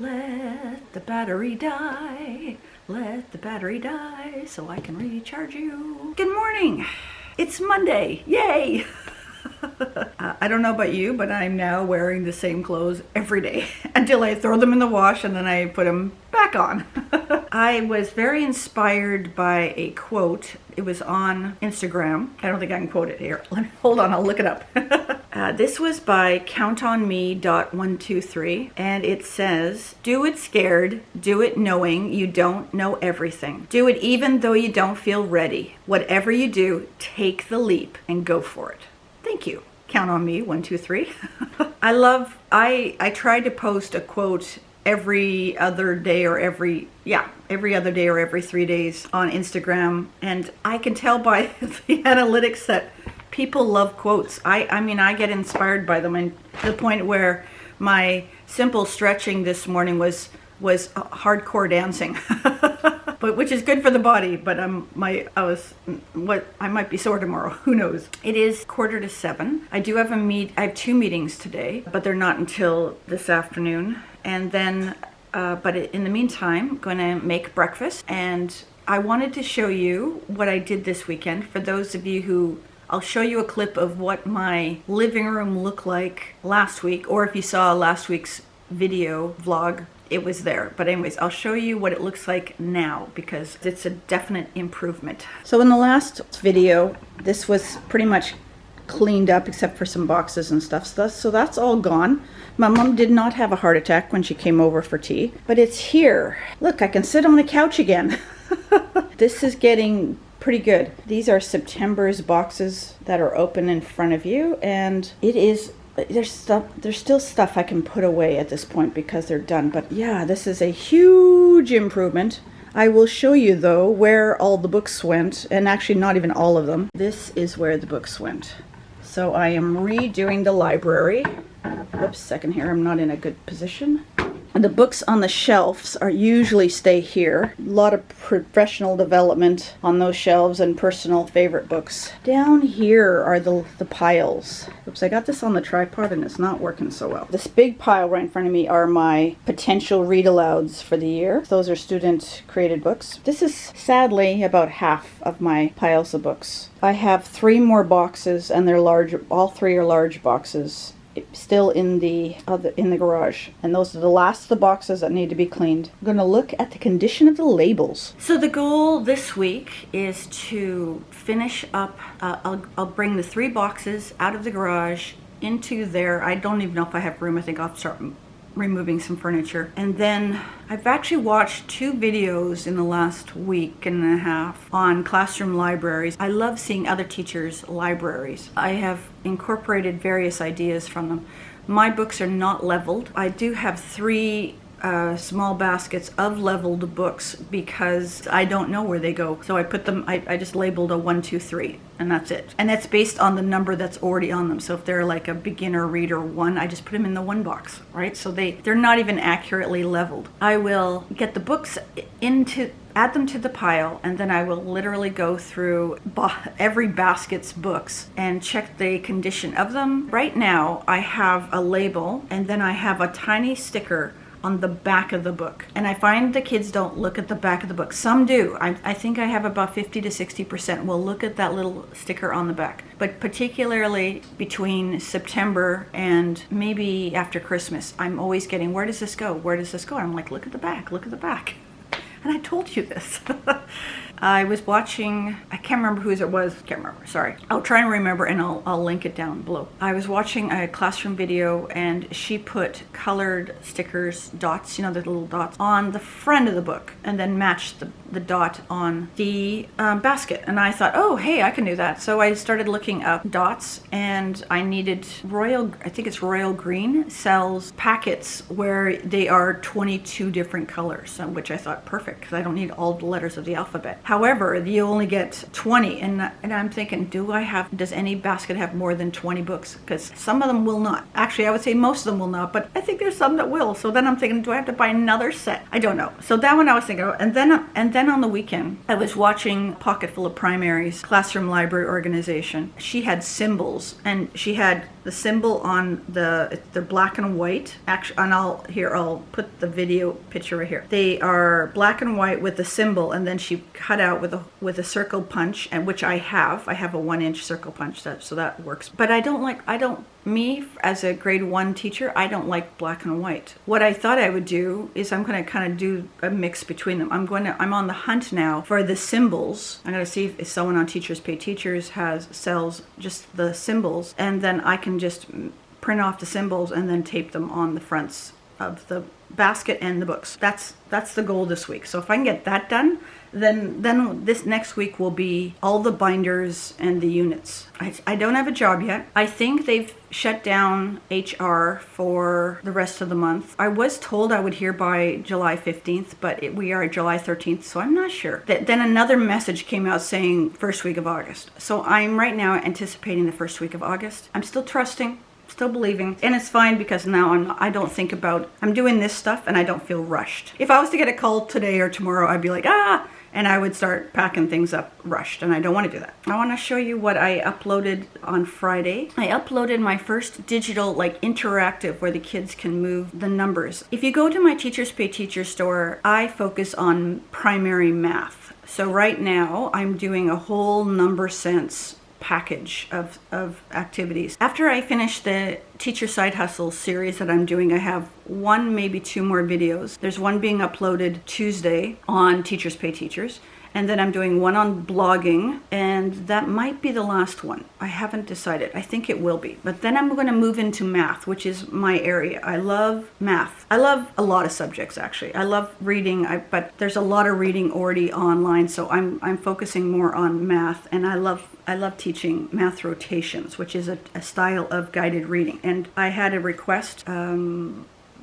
Let the battery die. Let the battery die so I can recharge you. Good morning. It's Monday. Yay. I don't know about you, but I'm now wearing the same clothes every day until I throw them in the wash and then I put them back on. I was very inspired by a quote. It was on Instagram. I don't think I can quote it here. Hold on, I'll look it up. This was by countonme.123, and it says, "Do it scared, do it knowing you don't know everything. Do it even though you don't feel ready. Whatever you do, take the leap and go for it." Thank you. Count on me, 123. I try to post a quote every other day or every other day or every 3 days on Instagram, and I can tell by the analytics that people love quotes. I mean, I get inspired by them, and to the point where my simple stretching this morning was hardcore dancing. But which is good for the body, but I might be sore tomorrow. Who knows? It is 6:45. I have 2 meetings today, but they're not until this afternoon. And then but in the meantime, I'm going to make breakfast, and I wanted to show you what I did this weekend. For those of you who, I'll show you a clip of what my living room looked like last week, or if you saw last week's video vlog, it was there. But anyways, I'll show you what it looks like now because it's a definite improvement. So in the last video, this was pretty much cleaned up except for some boxes and stuff. So that's all gone. My mom did not have a heart attack when she came over for tea, but it's here. Look, I can sit on the couch again. This is getting pretty good. These are September's boxes that are open in front of you, and there's still stuff I can put away at this point because they're done. But yeah, this is a huge improvement. I will show you though where all the books went, and actually not even all of them. This is where the books went. So I am redoing the library. Whoops, second here, I'm not in a good position. And the books on the shelves usually stay here. A lot of professional development on those shelves and personal favorite books. Down here are the piles. Oops, I got this on the tripod and it's not working so well. This big pile right in front of me are my potential read alouds for the year. Those are student created books. This is sadly about half of my piles of books. I have 3 more boxes, and they're large. All 3 are large boxes, still in the garage, and those are the last of the boxes that need to be cleaned. I'm going to look at the condition of the labels. So the goal this week is to finish up. I'll bring the 3 boxes out of the garage into there. I don't even know if I have room. I think I'll start removing some furniture. And then I've actually watched 2 videos in the last week and a half on classroom libraries. I love seeing other teachers' libraries. I have incorporated various ideas from them. My books are not leveled. I do have 3 small baskets of leveled books because I don't know where they go. So I put them, I just labeled a 1, 2, 3, and that's it. And that's based on the number that's already on them. So if they're like a beginner reader 1, I just put them in the 1 box, right? So they're not even accurately leveled. I will get the books add them to the pile, and then I will literally go through every basket's books and check the condition of them. Right now, I have a label, and then I have a tiny sticker on the back of the book. And I find the kids don't look at the back of the book. Some do. I think I have about 50 to 60% will look at that little sticker on the back. But particularly between September and maybe after Christmas, I'm always getting, where does this go? Where does this go? And I'm like, look at the back, look at the back. And I told you this. I was watching, I can't remember whose it was, sorry. I'll try and remember, and I'll link it down below. I was watching a classroom video, and she put colored stickers, dots, you know, the little dots, on the front of the book, and then matched the dot on the basket. And I thought, oh, hey, I can do that. So I started looking up dots, and I needed I think it's Royal Green sells packets where they are 22 different colors, which I thought perfect, because I don't need all the letters of the alphabet. However, you only get 20, and I'm thinking, does any basket have more than 20 books? Because some of them will not. Actually, I would say most of them will not, but I think there's some that will. So then I'm thinking, do I have to buy another set? I don't know. So that one I was thinking, and then on the weekend, I was watching Pocket Full of Primaries classroom library organization. She had symbols, and she had the symbol on they're black and white. Actually, and I'll put the video picture right here. They are black and white with the symbol, and then she cut out with a circle punch, and which I have a 1-inch circle punch, so that works. But me as a grade 1 teacher, I don't like black and white. What I thought I would do is I'm going to kind of do a mix between them. I'm on the hunt now for the symbols. I'm going to see if someone on Teachers Pay Teachers sells just the symbols, and then I can just print off the symbols and then tape them on the fronts of the basket and the books. That's the goal this week. So if I can get that done, then this next week will be all the binders and the units. I don't have a job yet. I think they've shut down HR for the rest of the month. I was told I would hear by July 15th, but we are July 13th, so I'm not sure. Then another message came out saying first week of August. So I'm right now anticipating the first week of August. I'm still trusting, still believing, and it's fine because now I'm doing this stuff and I don't feel rushed. If I was to get a call today or tomorrow, I'd be like, and I would start packing things up rushed, and I don't want to do that. I want to show you what I uploaded on Friday. I uploaded my first digital, interactive, where the kids can move the numbers. If you go to my Teachers Pay Teachers store, I focus on primary math. So right now, I'm doing a whole number sense package of activities. After I finish the Teacher Side Hustle series that I'm doing, I have one, maybe two more videos. There's one being uploaded Tuesday on Teachers Pay Teachers, and then I'm doing one on blogging, and that might be the last one. I haven't decided. I think it will be. But then I'm going to move into math, which is my area. I love math. I love a lot of subjects, actually. I love reading, but there's a lot of reading already online, so I'm focusing more on math, and I love teaching math rotations, which is a style of guided reading. And I had a request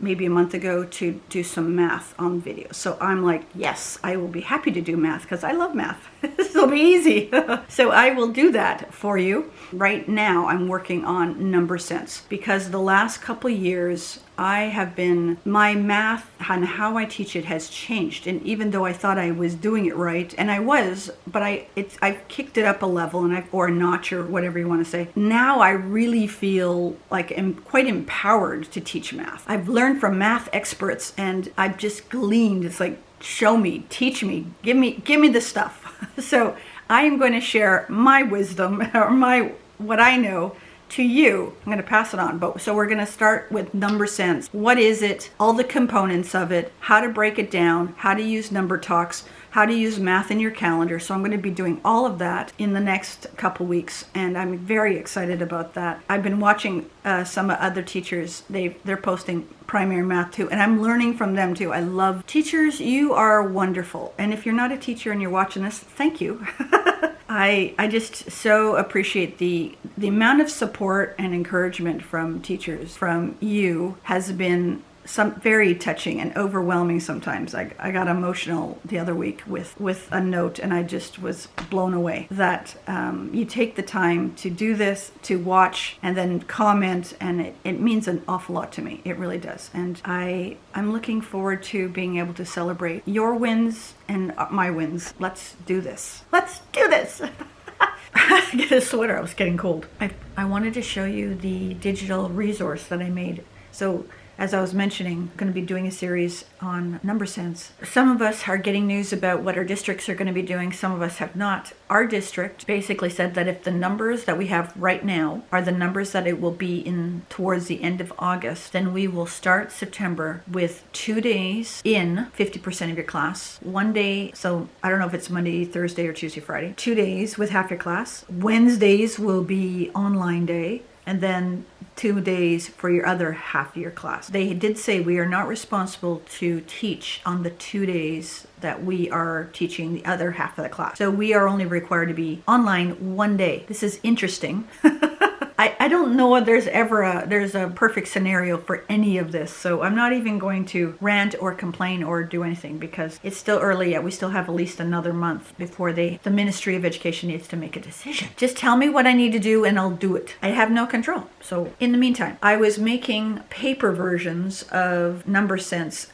maybe a month ago to do some math on video. So I'm like, yes, I will be happy to do math because I love math. This will be easy. So I will do that for you. Right now, I'm working on number sense because the last couple years, my math and how I teach it has changed. And even though I thought I was doing it right, and I was, but I've kicked it up a level or a notch or whatever you want to say. Now I really feel like I'm quite empowered to teach math. I've learned from math experts and I've just gleaned. It's like, show me, teach me, give me the stuff. So I am going to share my wisdom or what I know to you. I'm going to pass it on. So we're going to start with number sense. What is it? All the components of it, how to break it down, how to use number talks, how to use math in your calendar. So I'm going to be doing all of that in the next couple weeks, and I'm very excited about that. I've been watching some other teachers. They're posting primary math too, and I'm learning from them too. I love teachers. You are wonderful. And if you're not a teacher and you're watching this, thank you. I just so appreciate the amount of support and encouragement from teachers, from you, has been very touching and overwhelming sometimes. I got emotional the other week with a note, and I just was blown away that you take the time to do this, to watch and then comment, and it means an awful lot to me. It really does. And I'm looking forward to being able to celebrate your wins and my wins. Let's do this. Let's do this. Get a sweater. I was getting cold. I wanted to show you the digital resource that I made. So as I was mentioning, I'm going to be doing a series on number sense. Some of us are getting news about what our districts are going to be doing. Some of us have not. Our district basically said that if the numbers that we have right now are the numbers that it will be in towards the end of August, then we will start September with 2 days in 50% of your class. 1 day, so I don't know if it's Monday, Thursday, or Tuesday, Friday. 2 days with half your class. Wednesdays will be online day. And then 2 days for your other half of your class. They did say we are not responsible to teach on the 2 days that we are teaching the other half of the class. So we are only required to be online 1 day. This is interesting. I don't know if there's a perfect scenario for any of this, so I'm not even going to rant or complain or do anything because it's still early yet. We still have at least another month before the Ministry of Education needs to make a decision. Just tell me what I need to do and I'll do it. I have no control. So in the meantime, I was making paper versions of number sense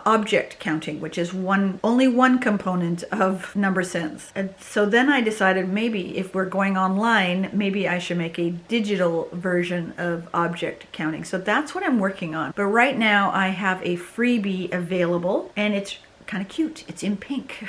object counting, which is only one component of number sense. And so then I decided maybe if we're going online, maybe I should make a digital digital version of object counting. So that's what I'm working on. But right now I have a freebie available, and it's kind of cute. It's in pink.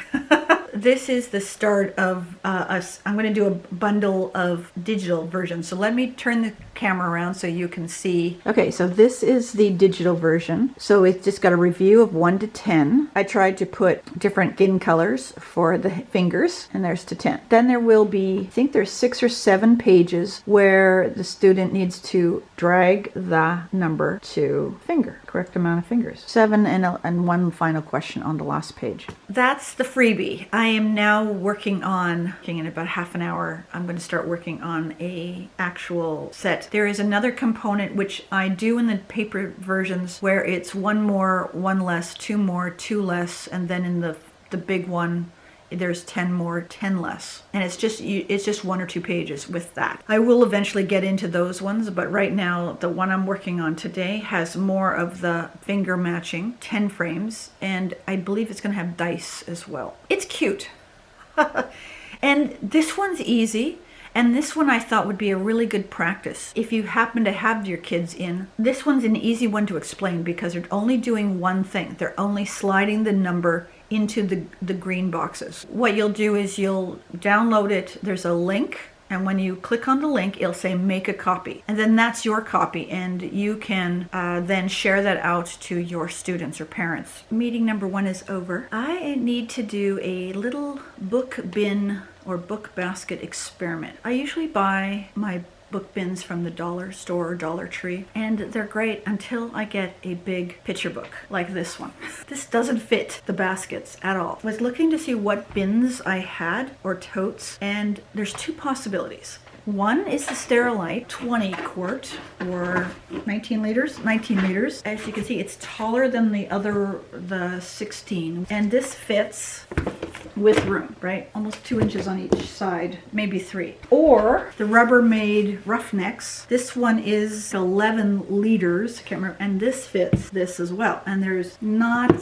This is the start of us. I'm going to do a bundle of digital versions. So let me turn the camera around so you can see. Okay, so this is the digital version. So it's just got a review of 1 to 10. I tried to put different skin colors for the fingers, and there's to 10. Then there will be, I think there's 6 or 7 pages where the student needs to drag the number to finger, correct amount of fingers. 7 and one final question on the last page. That's the freebie. I am now working on, in about half an hour, I'm going to start working on a actual set. There is another component which I do in the paper versions where it's 1 more, 1 less, 2 more, 2 less, and then in the big one there's 10 more, 10 less. And it's just 1 or 2 pages with that. I will eventually get into those ones, but right now the one I'm working on today has more of the finger matching, 10 frames, and I believe it's going to have dice as well. It's cute. And this one's easy. And this one I thought would be a really good practice if you happen to have your kids in. This one's an easy one to explain because they're only doing one thing. They're only sliding the number into the green boxes. What you'll do is you'll download it. There's a link, and when you click on the link, it'll say make a copy. And then that's your copy, and you can then share that out to your students or parents. Meeting number 1 is over. I need to do a little book bin or book basket experiment. I usually buy my book bins from the dollar store or Dollar Tree, and they're great until I get a big picture book like this one. This doesn't fit the baskets at all. I was looking to see what bins I had or totes, and there's 2 possibilities. One is the Sterilite 20 quart or 19 liters. As you can see, it's taller than the 16, and this fits with room, right? Almost 2 inches on each side, maybe 3. Or the Rubbermaid Roughnecks. This one is 11 liters, can't remember, and this fits this as well. And there's not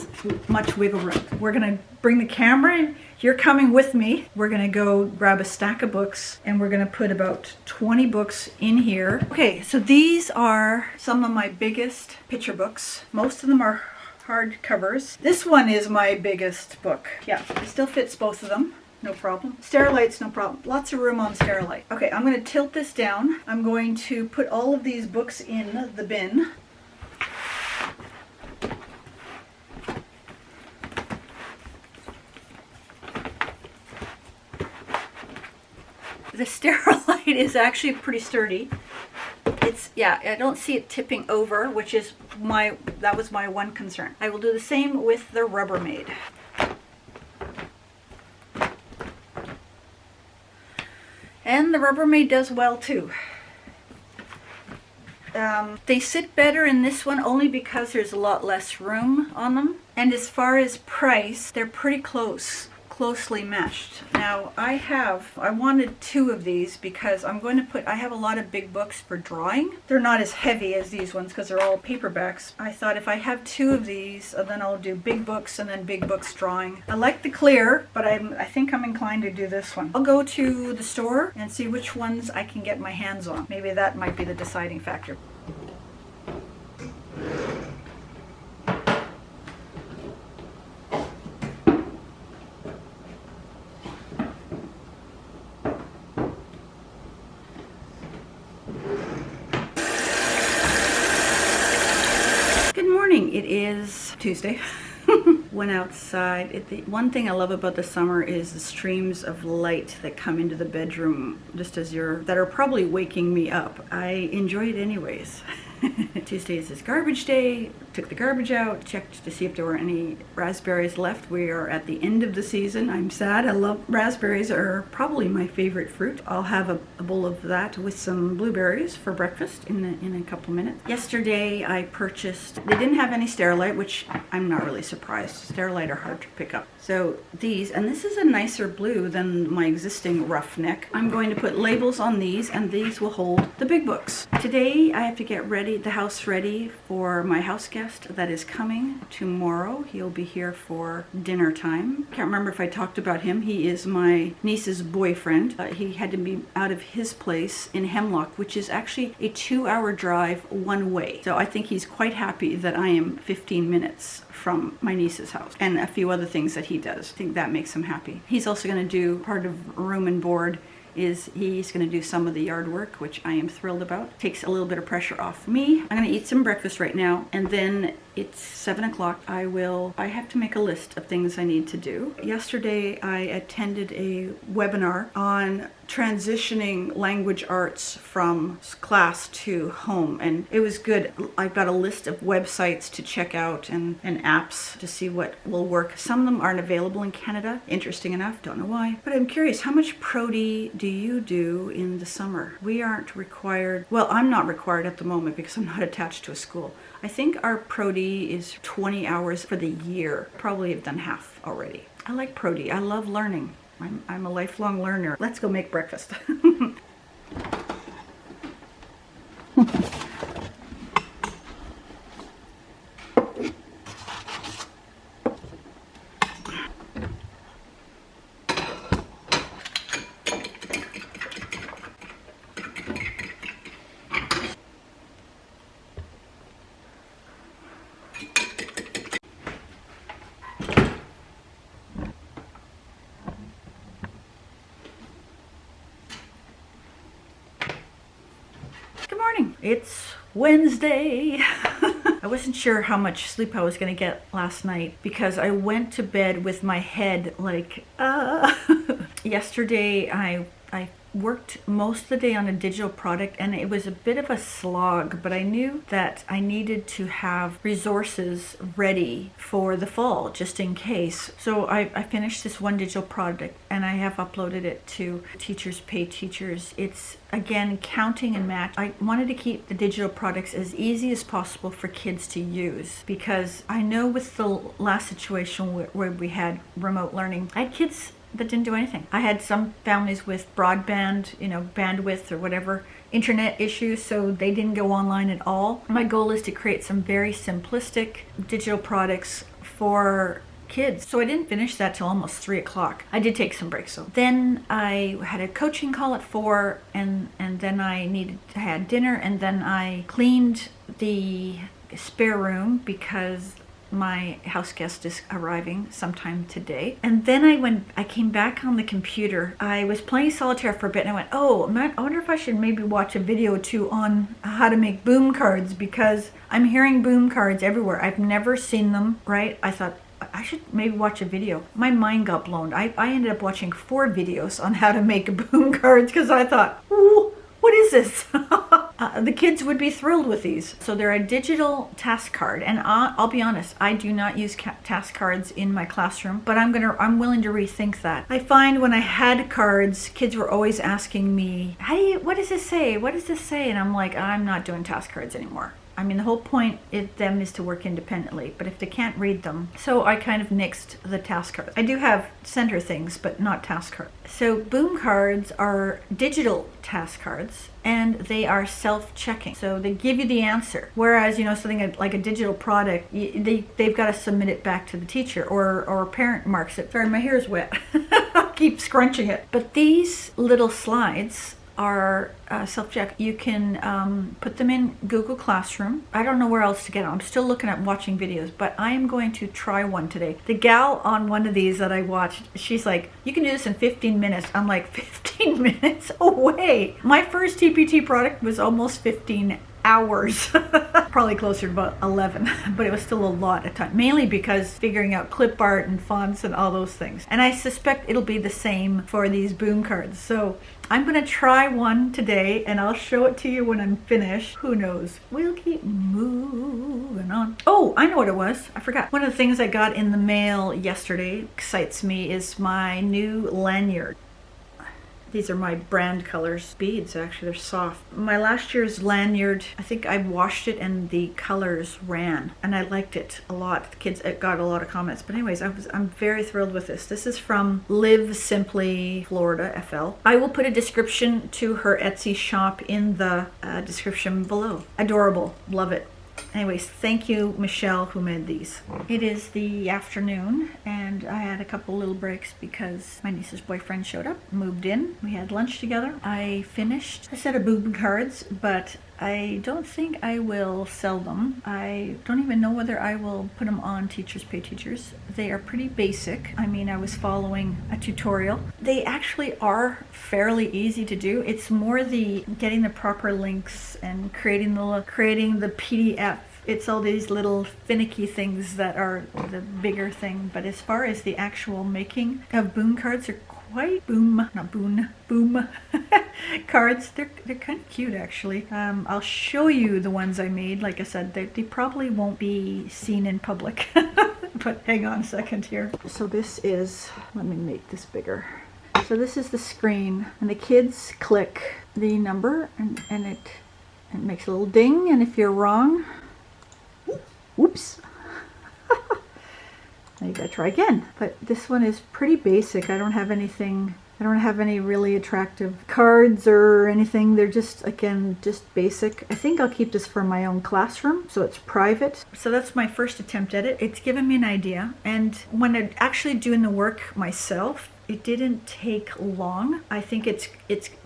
much wiggle room. We're gonna bring the camera in. You're coming with me. We're gonna go grab a stack of books, and we're gonna put about 20 books in here. Okay, so these are some of my biggest picture books. Most of them are hard covers. This one is my biggest book. Yeah, it still fits both of them. No problem. Sterilite's no problem. Lots of room on Sterilite. Okay, I'm gonna tilt this down. I'm going to put all of these books in the bin. The Sterilite is actually pretty sturdy. Yeah, I don't see it tipping over, which is that was my one concern. I will do the same with the Rubbermaid. And the Rubbermaid does well too. They sit better in this one only because there's a lot less room on them. And as far as price, they're pretty closely meshed. Now I wanted 2 of these because I have a lot of big books for drawing. They're not as heavy as these ones because they're all paperbacks. I thought if I have 2 of these, then I'll do big books and then big books drawing. I like the clear, but I think I'm inclined to do this one. I'll go to the store and see which ones I can get my hands on. Maybe that might be the deciding factor. It is Tuesday. Went outside. The one thing I love about the summer is the streams of light that come into the bedroom just that are probably waking me up. I enjoy it anyways. Tuesdays is garbage day. Took the garbage out, checked to see if there were any raspberries left. We are at the end of the season. I'm sad. I love raspberries, are probably my favorite fruit. I'll have a bowl of that with some blueberries for breakfast in a couple minutes. Yesterday I purchased, they didn't have any Sterilite, which I'm not really surprised. Sterilite are hard to pick up. So these, and this is a nicer blue than my existing Roughneck. I'm going to put labels on these, and these will hold the big books. Today I have to get the house ready for my house guest guest that is coming tomorrow. He'll be here for dinner time. Can't remember if I talked about him. He is my niece's boyfriend. He had to be out of his place in Hemlock, which is actually a 2-hour drive one way. So I think he's quite happy that I am 15 minutes from my niece's house, and a few other things that he does. I think that makes him happy. He's also going to do part of room and board. He's going to do some of the yard work, which I am thrilled about. Takes a little bit of pressure off me. I'm going to eat some breakfast right now, and then it's 7 o'clock. I have to make a list of things I need to do. Yesterday, I attended a webinar on transitioning language arts from class to home, and it was good. I've got a list of websites to check out and apps to see what will work. Some of them aren't available in Canada, interesting enough, don't know why. But I'm curious, how much Prody do you do in the summer? We aren't required, well, I'm not required at the moment because I'm not attached to a school. I think our Prody is 20 hours for the year. Probably have done half already. I like Prody. I love learning. I'm a lifelong learner. Let's go make breakfast. It's Wednesday. I wasn't sure how much sleep I was going to get last night because I went to bed with my head like, Yesterday I worked most of the day on a digital product, and it was a bit of a slog, but I knew that I needed to have resources ready for the fall just in case. So I finished this one digital product and I have uploaded it to Teachers Pay Teachers. It's again counting and match. I wanted to keep the digital products as easy as possible for kids to use because I know with the last situation where we had remote learning, I had kids that didn't do anything. I had some families with broadband, bandwidth or whatever, internet issues, so they didn't go online at all. My goal is to create some very simplistic digital products for kids. So I didn't finish that till almost 3 o'clock. I did take some breaks. So then I had a coaching call at 4, and then I had dinner, and then I cleaned the spare room because my house guest is arriving sometime today. And then I came back on the computer. I was playing solitaire for a bit and I went, I wonder if I should maybe watch a video or two on how to make boom cards because I'm hearing boom cards everywhere. I've never seen them, right? I thought I should maybe watch a video. My mind got blown. I ended up watching 4 videos on how to make boom cards because I thought, ooh, what is this? The kids would be thrilled with these. So they're a digital task card, and I'll be honest, I do not use task cards in my classroom, but I'm willing to rethink that. I find when I had cards, kids were always asking me, what does this say? What does this say? And I'm like, I'm not doing task cards anymore. I mean, the whole point of them is to work independently, but if they can't read them. So I kind of nixed the task cards. I do have center things, but not task cards. So boom cards are digital task cards, and they are self-checking. So they give you the answer. Whereas, something like a digital product, they've got to submit it back to the teacher, or a parent marks it. Sorry, my hair's wet. Keep scrunching it. But these little slides are self-check. You can put them in Google Classroom. I don't know where else to get them. I'm still looking at watching videos, but I am going to try one today. The gal on one of these that I watched, she's like, you can do this in 15 minutes. I'm like, 15 minutes away. My first TPT product was almost 15 hours. Probably closer to about 11, but it was still a lot of time, mainly because figuring out clip art and fonts and all those things. And I suspect it'll be the same for these boom cards. So I'm going to try one today and I'll show it to you when I'm finished. Who knows? We'll keep moving on. Oh, I know what it was. I forgot. One of the things I got in the mail yesterday, excites me, is my new lanyard. These are my brand colors. Beads, actually, they're soft. My last year's lanyard, I think I washed it and the colors ran, and I liked it a lot. The kids got a lot of comments. But anyways, I'm very thrilled with this. This is from Live Simply Florida, FL. I will put a description to her Etsy shop in the description below. Adorable. Love it. Anyways, thank you, Michelle, who made these. It is the afternoon, and I had a couple little breaks because my niece's boyfriend showed up, moved in. We had lunch together. I finished a set of boom cards, but I don't think I will sell them. I don't even know whether I will put them on Teachers Pay Teachers. They are pretty basic. I mean, I was following a tutorial. They actually are fairly easy to do. It's more the getting the proper links and creating the PDF. It's all these little finicky things that are the bigger thing. But as far as the actual making of boom cards, are quite boom cards. They're kind of cute, actually. I'll show you the ones I made. Like I said, they probably won't be seen in public. But hang on a second here. So this is, let me make this bigger. So this is the screen, and the kids click the number, and it makes a little ding, and if you're wrong, whoops. Now you gotta try again. But this one is pretty basic. I don't have any really attractive cards or anything. They're just, again, just basic. I think I'll keep this for my own classroom, so it's private. So that's my first attempt at it. It's given me an idea. And when I'm actually doing the work myself, it didn't take long. I think it's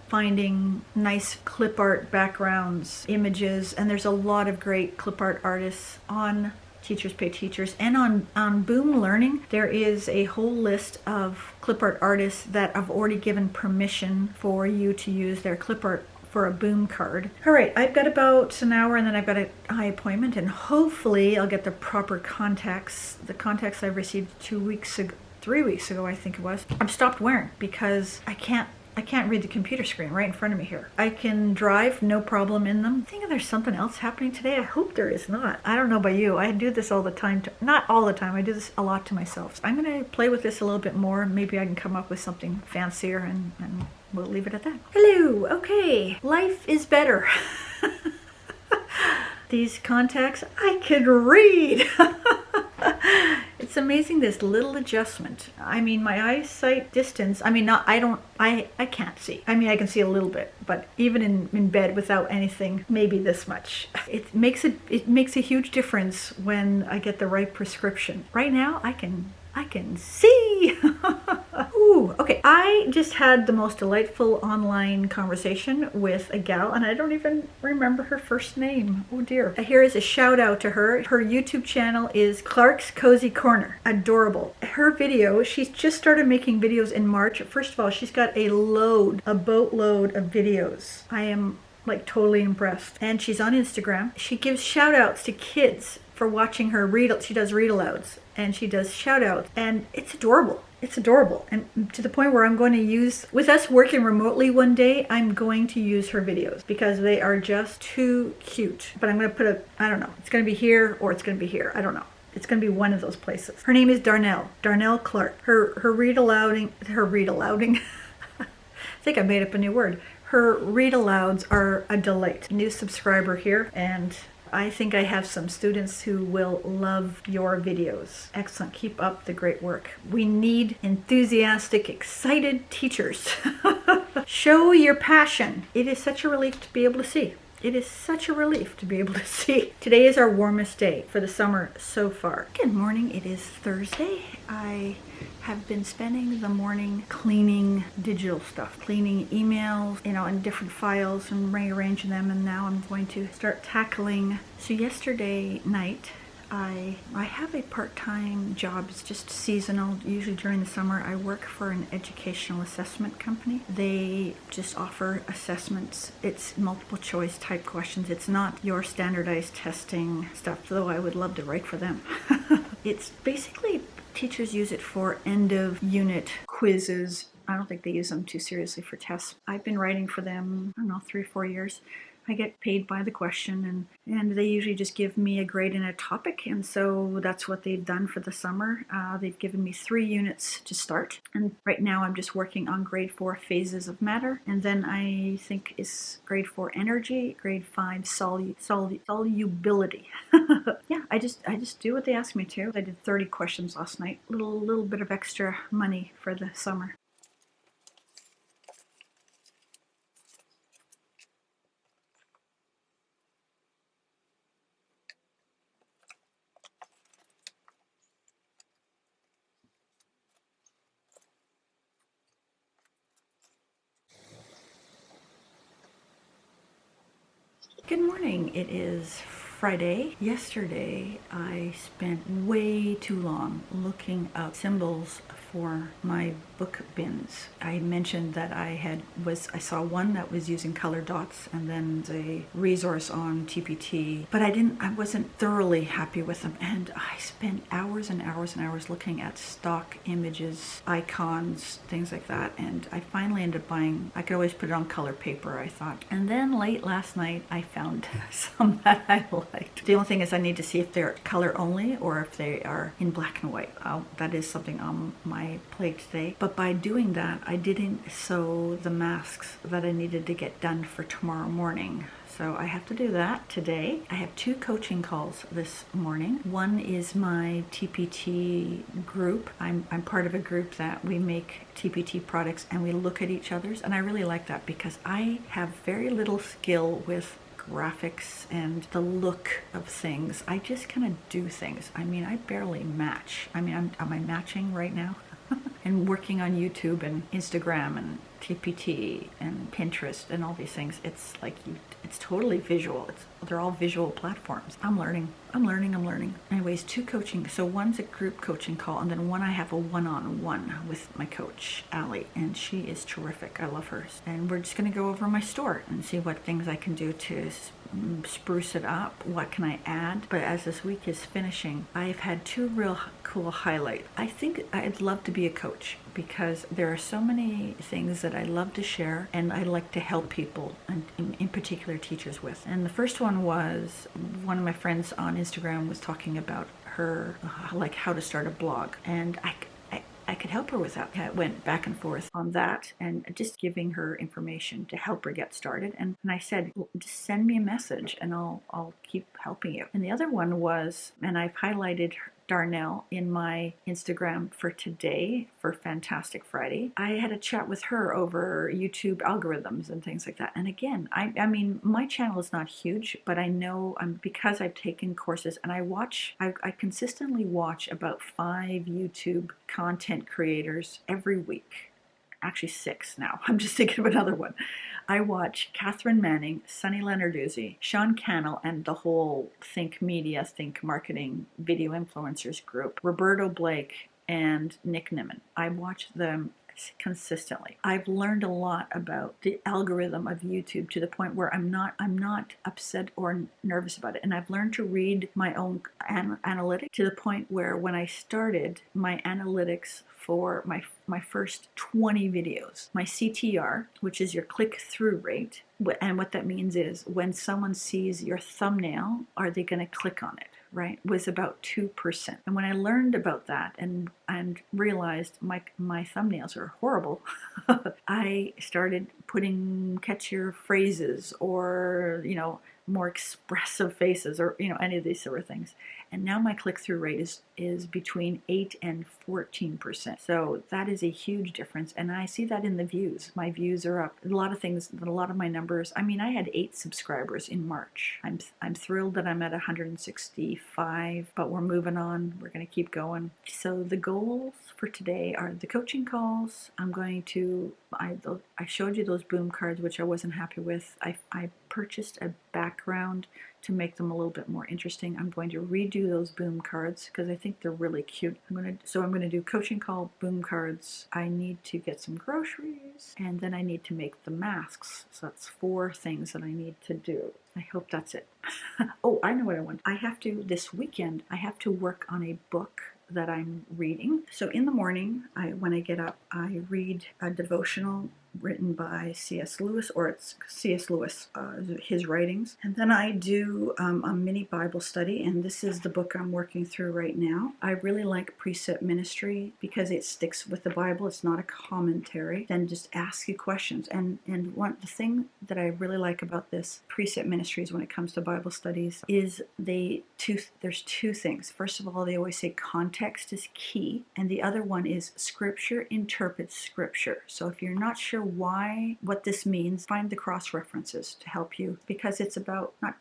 finding nice clip art backgrounds, images, and there's a lot of great clip art artists on Teachers Pay Teachers, and on Boom Learning there is a whole list of clip art artists that have already given permission for you to use their clip art for a boom card. All right, I've got about an hour, and then I've got a high appointment, and hopefully I'll get the proper contacts. The contacts I received 3 weeks ago, I think it was. I've stopped wearing because I can't read the computer screen right in front of me here. I can drive, no problem in them. I think there's something else happening today. I hope there is not. I don't know about you. I do this all the time. Not all the time. I do this a lot to myself. So I'm going to play with this a little bit more. Maybe I can come up with something fancier, and we'll leave it at that. Hello. Okay. Life is better. These contacts, I can read. It's amazing, this little adjustment. I mean, my eyesight distance, I can't see. I mean, I can see a little bit, but even in bed without anything, maybe this much. It makes a huge difference when I get the right prescription. Right now, I can see. Ooh, okay. I just had the most delightful online conversation with a gal, and I don't even remember her first name. Oh dear. Here is a shout out to her. Her YouTube channel is Clark's Cozy Corner. Adorable. Her video, she's just started making videos in March. First of all, she's got a boatload of videos. I am like totally impressed. And she's on Instagram. She gives shout outs to kids for watching her read. She does read alouds, and she does shout outs, and it's adorable. It's adorable, and to the point where I'm going to use, with us working remotely one day, I'm going to use her videos because they are just too cute. But I'm going to I don't know, it's going to be here or it's going to be here. I don't know. It's going to be one of those places. Her name is Darnell Clark. Her read alouding. I think I made up a new word. Her read alouds are a delight. New subscriber here, and I think I have some students who will love your videos. Excellent. Keep up the great work. We need enthusiastic, excited teachers. Show your passion. It is such a relief to be able to see. It is such a relief to be able to see. Today is our warmest day for the summer so far. Good morning. It is Thursday. I have been spending the morning cleaning digital stuff, cleaning emails, in different files and rearranging them, and now I'm going to start tackling. So yesterday night, I have a part-time job. It's just seasonal. Usually during the summer, I work for an educational assessment company. They just offer assessments. It's multiple choice type questions. It's not your standardized testing stuff, though I would love to write for them. It's basically, teachers use it for end of unit quizzes. I don't think they use them too seriously for tests. I've been writing for them, 3 or 4 years. I get paid by the question, and they usually just give me a grade in a topic, and so that's what they've done for the summer. They've given me 3 units to start, and right now I'm just working on grade 4 phases of matter, and then I think is grade 4 energy, grade 5 solubility. Yeah, I just do what they ask me to. I did 30 questions last night. Little bit of extra money for the summer. Good morning. It is Friday. Yesterday, I spent way too long looking up symbols for my book bins. I mentioned that I saw one that was using color dots and then a resource on TPT, but I wasn't thoroughly happy with them, and I spent hours and hours and hours looking at stock images, icons, things like that, and I finally ended up buying, I could always put it on color paper, I thought. And then late last night, I found some that I liked. The only thing is I need to see if they're color only or if they are in black and white. That is something on my plate today. But by doing that, I didn't sew the masks that I needed to get done for tomorrow morning. So I have to do that today. I have 2 coaching calls this morning. One is my TPT group. I'm part of a group that we make TPT products and we look at each other's, and I really like that because I have very little skill with graphics and the look of things. I just kind of do things. I mean, I barely match. I mean, am I matching right now? And working on YouTube and Instagram and TPT and Pinterest and all these things, it's like it's totally visual. They're all visual platforms. I'm learning. Anyways, 2 coaching. So one's a group coaching call, and then one I have a one-on-one with my coach, Allie, and she is terrific. I love her. And we're just going to go over my store and see what things I can do to spruce it up. What can I add? But as this week is finishing, I've had 2 real cool highlights. I think I'd love to be a coach because there are so many things that I love to share and I like to help people, and in particular teachers with. And the first one was one of my friends on Instagram was talking about her, like how to start a blog. And I could help her with that. I went back and forth on that and just giving her information to help her get started. And I said, well, just send me a message and I'll keep helping you. And the other one was, and I've highlighted Darnell in my Instagram for today for Fantastic Friday. I had a chat with her over YouTube algorithms and things like that. And again, I mean, my channel is not huge, but I know because I've taken courses and I consistently watch about 5 YouTube content creators every week. Actually 6 now. I'm just thinking of another one. I watch Catherine Manning, Sunny Lenarduzzi, Sean Cannell, and the whole Think Media, Think Marketing video influencers group, Roberto Blake, and Nick Nimmin. I watch them consistently. I've learned a lot about the algorithm of YouTube to the point where I'm not upset or nervous about it. And I've learned to read my own analytics to the point where when I started my analytics for my first 20 videos, my CTR, which is your click-through rate, and what that means is when someone sees your thumbnail, are they going to click on it? Right, was about 2%. And when I learned about that and realized my thumbnails are horrible, I started putting catchier phrases or, more expressive faces or, any of these sort of things. And now my click-through rate is between 8 and 14%. So that is a huge difference. And I see that in the views. My views are up. A lot of my numbers. I mean, I had 8 subscribers in March. I'm thrilled that I'm at 165, but we're moving on. We're going to keep going. So the goals for today are the coaching calls. I showed you those boom cards, which I wasn't happy with. I purchased a background to make them a little bit more interesting. I'm going to redo those boom cards because I think they're really cute. I'm going to do coaching call, boom cards. I need to get some groceries, and then I need to make the masks. So that's 4 things that I need to do. I hope that's it. Oh, I know what I want. This weekend, I have to work on a book that I'm reading. So in the morning, when I get up, I read a devotional written by C.S. Lewis, or it's C.S. Lewis, his writings. And then I do a mini Bible study, and this is the book I'm working through right now. I really like Precept Ministry because it sticks with the Bible. It's not a commentary. Then just ask you questions. And the thing that I really like about this Precept Ministries when it comes to Bible studies is there's 2 things. First of all, they always say context is key, and the other one is Scripture interprets Scripture. So if you're not sure what this means, find the cross references to help you, because it's about not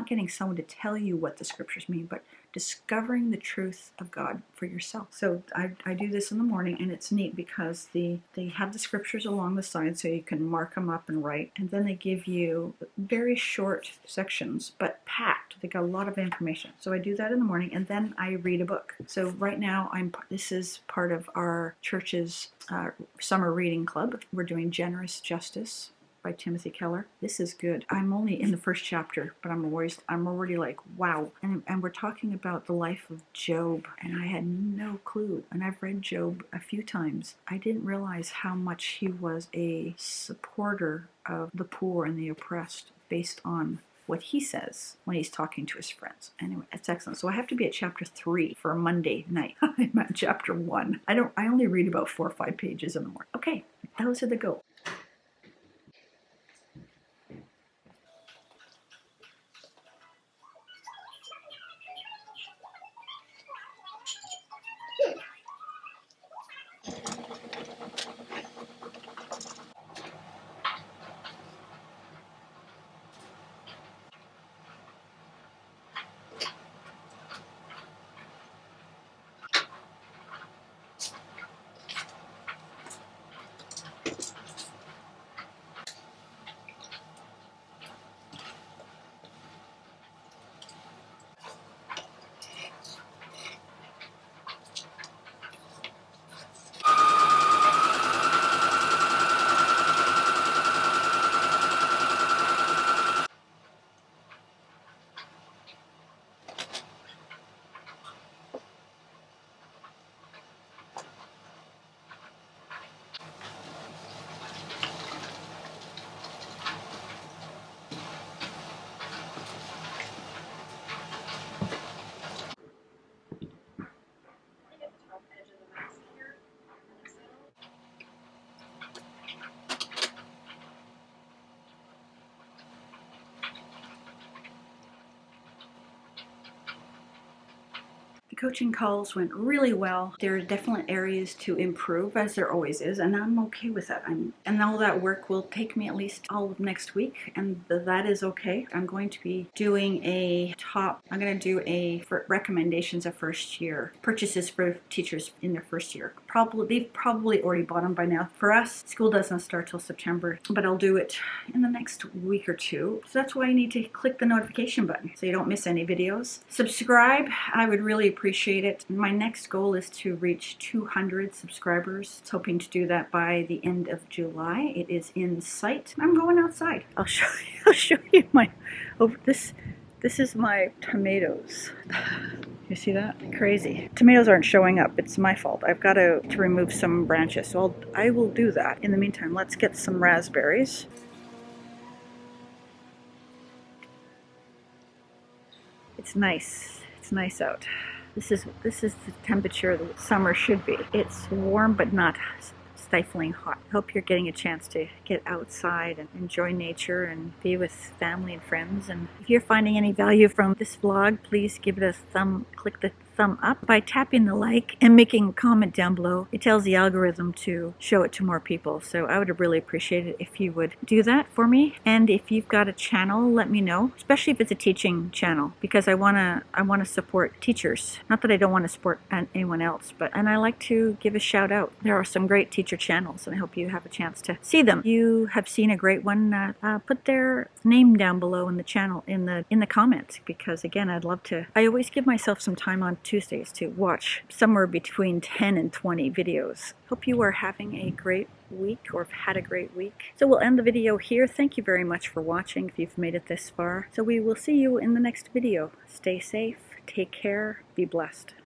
getting someone to tell you what the Scriptures mean, but discovering the truth of God for yourself. So I do this in the morning, and it's neat because they have the scriptures along the side so you can mark them up and write, and then they give you very short sections but packed. They got a lot of information. So I do that in the morning, and then I read a book. So right now this is part of our church's summer reading club. We're doing Generous Justice by Timothy Keller. This is good. I'm only in the first chapter, but I'm already like, wow. And we're talking about the life of Job, and I had no clue. And I've read Job a few times. I didn't realize how much he was a supporter of the poor and the oppressed based on what he says when he's talking to his friends. Anyway, it's excellent. So I have to be at chapter 3 for a Monday night. I'm at chapter 1. I only read about 4 or 5 pages in the morning. Okay, those are the go. The coaching calls went really well. There are definite areas to improve, as there always is, and I'm okay with that. And all that work will take me at least all of next week, and that is okay. I'm going to be doing I'm going to do for recommendations of first year purchases for teachers in their first year. They've probably already bought them by now. For us, school doesn't start till September, but I'll do it in the next week or two. So that's why you need to click the notification button so you don't miss any videos. Subscribe. I would really appreciate it. My next goal is to reach 200 subscribers. I'm hoping to do that by the end of July. It is in sight. I'm going outside. I'll show you this is my tomatoes. You see that? Crazy. Tomatoes aren't showing up. It's my fault. I've got to remove some branches. So I will do that. In the meantime, let's get some raspberries. It's nice. It's nice out. This is the temperature that summer should be. It's warm but not stifling hot. I hope you're getting a chance to get outside and enjoy nature and be with family and friends. And if you're finding any value from this vlog, please give it a click the thumb up by tapping the like and making a comment down below. It tells the algorithm to show it to more people. So I would really appreciate it if you would do that for me. And if you've got a channel, let me know, especially if it's a teaching channel, because I want to support teachers. Not that I don't want to support anyone else, and I like to give a shout out. There are some great teacher channels, and I hope you have a chance to see them. If you have seen a great one, put their name down below in the channel in the comments, because again, I always give myself some time on Tuesdays to watch somewhere between 10 and 20 videos. Hope you are having a great week, or have had a great week. So we'll end the video here. Thank you very much for watching if you've made it this far. So we will see you in the next video. Stay safe, take care, be blessed.